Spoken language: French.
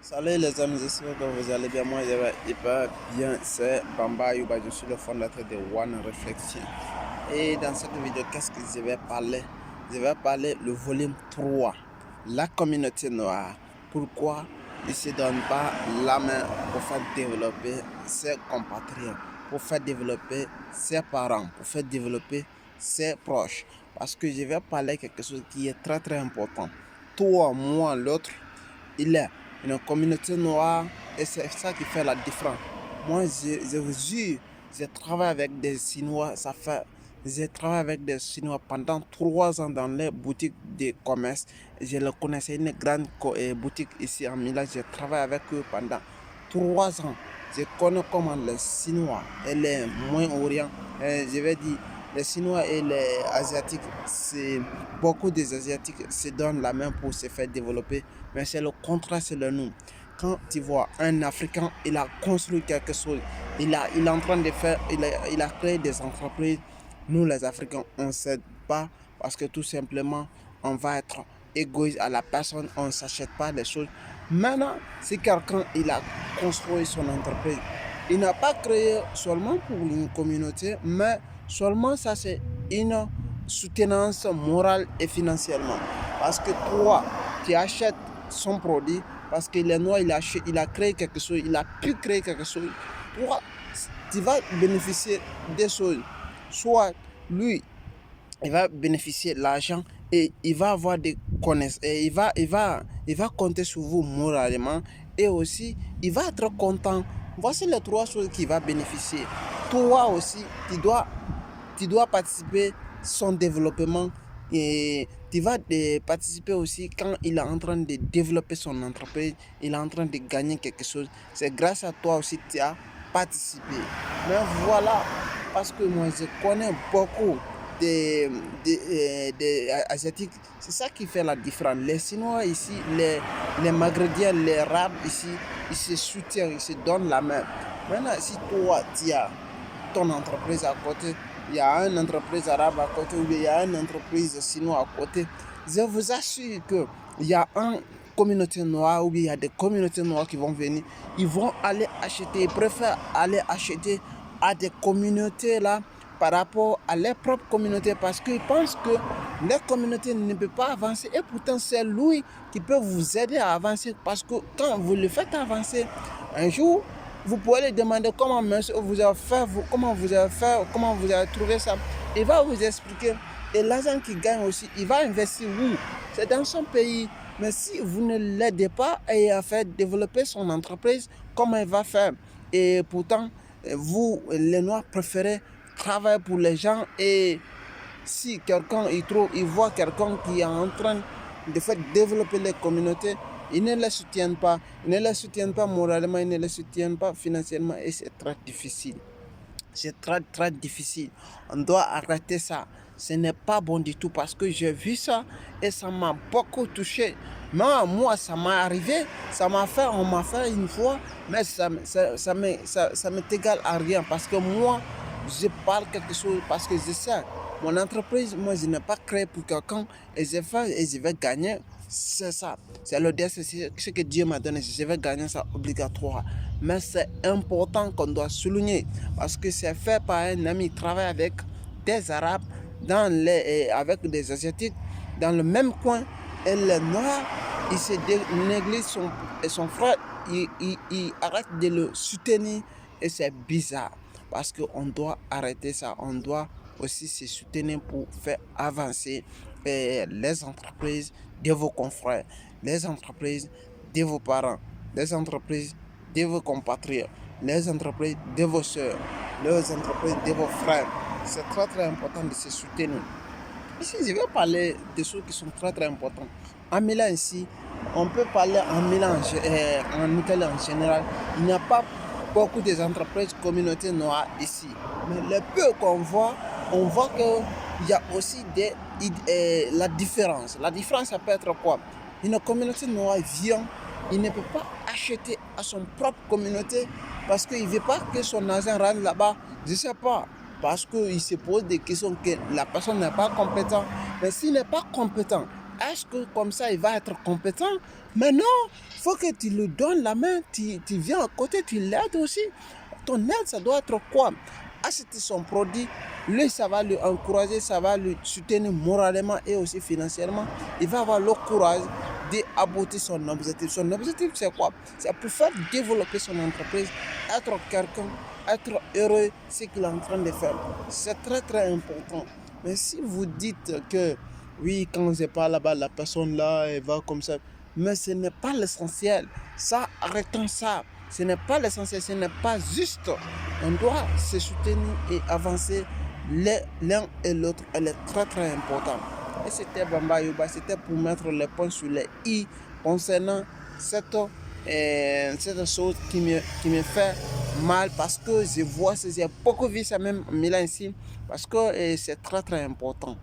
Salut les amis, j'espère que vous allez bien. Moi, je vais hyper bien. C'est Bamba Yuba, je suis le fondateur de One Reflection. Et dans cette vidéo, qu'est-ce que je vais parler? Je vais parler le volume 3, la communauté noire. Pourquoi ils ne se donnent pas la main pour faire développer ses compatriotes, pour faire développer ses parents, pour faire développer ses proches? Parce que je vais parler quelque chose qui est très très important. Toi, moi, l'autre, il est une communauté noire et c'est ça qui fait la différence. Moi, je vous jure, j'ai travaillé avec des Chinois, j'ai travaillé avec des Chinois pendant 3 ans dans les boutiques de commerce. Je le connaissais, une grande boutique ici en Milan. J'ai travaillé avec eux pendant 3 ans. Je connais comment les Chinois et les Moyen-Orient, je vais dire, les Chinois et les Asiatiques, c'est beaucoup des Asiatiques se donnent la main pour se faire développer, mais c'est le contraire, c'est le nous. Quand tu vois un Africain, il a construit quelque chose, il est en train de faire, il a créé des entreprises. Nous, les Africains, on ne s'aide pas parce que tout simplement, on va être égoïste à la personne, on ne s'achète pas les choses. Maintenant, si quelqu'un il a construit son entreprise, il n'a pas créé seulement pour une communauté, mais seulement ça c'est une soutenance morale et financièrement. Parce que toi, tu achètes son produit, parce qu'il est noir, il a créé quelque chose, il a pu créer quelque chose. Toi, tu vas bénéficier des choses. Soit lui, il va bénéficier de l'argent et il va avoir des connaissances et il va compter sur vous moralement et aussi il va être content. Voici les 3 choses qu'il va bénéficier. Toi aussi, tu dois participer à son développement et tu vas participer aussi quand il est en train de développer son entreprise, il est en train de gagner quelque chose. C'est grâce à toi aussi que tu as participé. Mais voilà, parce que moi je connais beaucoup des Asiatiques, c'est ça qui fait la différence. Les Chinois ici, les Maghrébins, les Arabes ici, ils se soutiennent, ils se donnent la main. Maintenant, si toi, tu as ton entreprise à côté, il y a une entreprise arabe à côté, ou bien il y a une entreprise chinoise à côté, je vous assure qu'il y a une communauté noire, ou bien il y a des communautés noires qui vont venir, ils vont aller acheter, ils préfèrent aller acheter à des communautés là par rapport à leur propre communauté parce qu'ils pensent que leur communauté ne peut pas avancer et pourtant c'est lui qui peut vous aider à avancer parce que quand vous le faites avancer, un jour, vous pouvez lui demander comment vous avez fait, comment vous avez trouvé ça. Il va vous expliquer. Et l'argent qu'il gagne aussi, il va investir où? C'est dans son pays. Mais si vous ne l'aidez pas et à faire développer son entreprise, comment il va faire? Et pourtant, vous, les Noirs, préférez travailler pour les gens et si quelqu'un il voit quelqu'un qui est en train de faire développer les communautés, ils ne les soutiennent pas. Ils ne les soutiennent pas moralement, ils ne les soutiennent pas financièrement et c'est très difficile. C'est très très difficile. On doit arrêter ça. Ce n'est pas bon du tout parce que j'ai vu ça et ça m'a beaucoup touché. Moi, ça m'est arrivé, on m'a fait une fois, mais ça m'est égal à rien parce que moi, je parle quelque chose parce que je sais. Mon entreprise, moi, je n'ai pas créé pour quelqu'un et je fais et je vais gagner. C'est ça. C'est le c'est ce que Dieu m'a donné. Je vais gagner ça obligatoire. Mais c'est important qu'on doit souligner parce que c'est fait par un ami qui travaille avec des Arabes, avec des Asiatiques dans le même coin. Et les Noirs, ils se négligent son frère, il arrête de le soutenir et c'est bizarre. Parce qu'on doit arrêter ça, on doit aussi se soutenir pour faire avancer les entreprises de vos confrères, les entreprises de vos parents, les entreprises de vos compatriotes, les entreprises de vos soeurs, les entreprises de vos frères. C'est très très important de se soutenir. Ici, je vais parler de choses qui sont très très importantes. En Milan ici, on peut parler en Milan, en Italie en général, il n'y a pas beaucoup d'entreprises communautés noires ici. Mais le peu qu'on voit, on voit qu'il y a aussi la différence. La différence, ça peut être quoi? Une communauté noire vient, il ne peut pas acheter à son propre communauté parce qu'il ne veut pas que son argent rentre là-bas. Je ne sais pas. Parce qu'il se pose des questions que la personne n'est pas compétente. Mais s'il n'est pas compétent, est-ce que comme ça il va être compétent? Mais non, il faut que tu lui donnes la main, tu viens à côté, tu l'aides aussi. Ton aide, ça doit être quoi? Acheter son produit, lui, ça va lui encourager, ça va lui soutenir moralement et aussi financièrement. Il va avoir le courage d'aboutir son objectif. Son objectif, c'est quoi? C'est pour faire développer son entreprise, être quelqu'un, être heureux, ce qu'il est en train de faire. C'est très, très important. Mais si vous dites que, oui, quand je pas là-bas, la personne là, elle va comme ça. Mais ce n'est pas l'essentiel. Ça, arrêtons ça. Ce n'est pas l'essentiel, ce n'est pas juste. On doit se soutenir et avancer l'un et l'autre. Elle est très très importante. Et c'était Bamba Yoba, c'était pour mettre les points sur les i concernant cette chose qui me fait mal parce que je vois, j'ai beaucoup vu ça même en Milan ici, parce que c'est très très important.